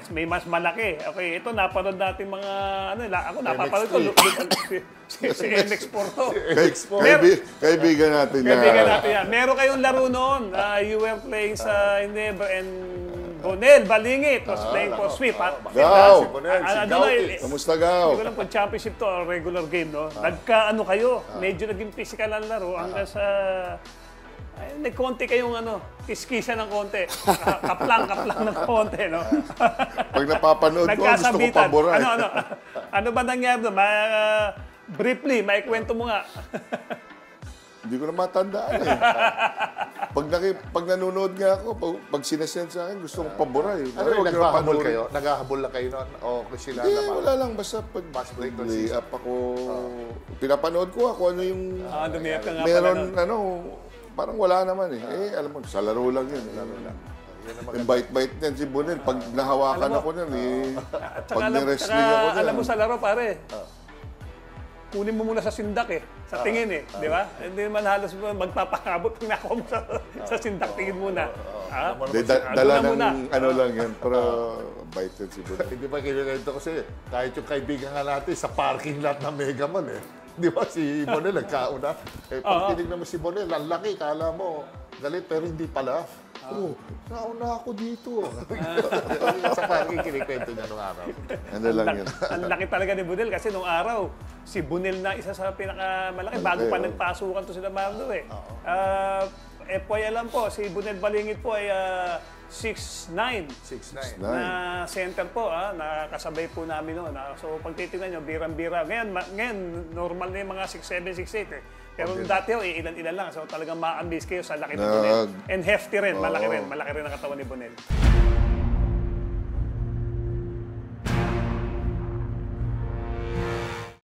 may mas malaki. Okay, ito napanood natin mga ako napapanood ko si MX Porto. Kaibigan natin yan. Kaibigan natin yan. Meron kayong laro noon. You were playing sa Ginebra and Bonel Balingit was playing for Sweep. Gaw! Kamusta Kamusta, Gaw? Hindi ko lang kung championship to or regular game, no? Nagka-ano kayo, medyo naging physical ang laro hanggang sa nagkonti kayong kiskisa ng konti. Kaplang ng konti, no? Pag napapanood ko, gusto ko pabora. Ano ba nangyari doon? Briefly, maikwento mo nga. Hindi ko na matandaan eh. Pag nanonood nga ako, pag sinasend sa akin, gusto kong pabora eh. Ano yung naghahabol kayo? Naghahabol lang kayo noon? O sila Hindi, naman? wala lang. Basta pag lay up ako, pinapanood ko ako ano yung meron, parang wala naman eh. Alam mo, sa laro lang yun. Yung bite-bite niyan si Bonel, pag nahawakan ako niyan pag ni-wrestling ako niyan. Alam mo sa laro, pare, kunin mo muna sa sindak sa tingin di ba? Hindi naman halos magpapakabot kung nakuha mo sa sindak, tingin muna. Dala ng lang yan, para bite si Bonel. Hindi ba kinilento kasi kahit yung kaibigan nga natin sa parking lot ng Megaman Di ba si Bonel nagkauna? Pag tinignan mo si Bonel, ang laki, kala mo galit, pero hindi pala. Nauna ako dito. Sa parking kinikwento niya nung araw. Ano lang yun. Ang laki talaga ni Bonel kasi nung araw, si Bonel na isa sa pinakamalaki. Bago pa nagpasukan to sila Mardo FYI lang po, si Bonel Balingit po ay 6'9". 6'9". Na center po, nakasabay po namin noon. So pag titignan nyo, birang-bira. Ngayon, normal na yung mga 6'7", 6'8". Pero dati ilan-ilan lang. So talagang ma-amaze kayo sa laki ni Bonel. And hefty rin, malaki rin ang katawan ni Bonel.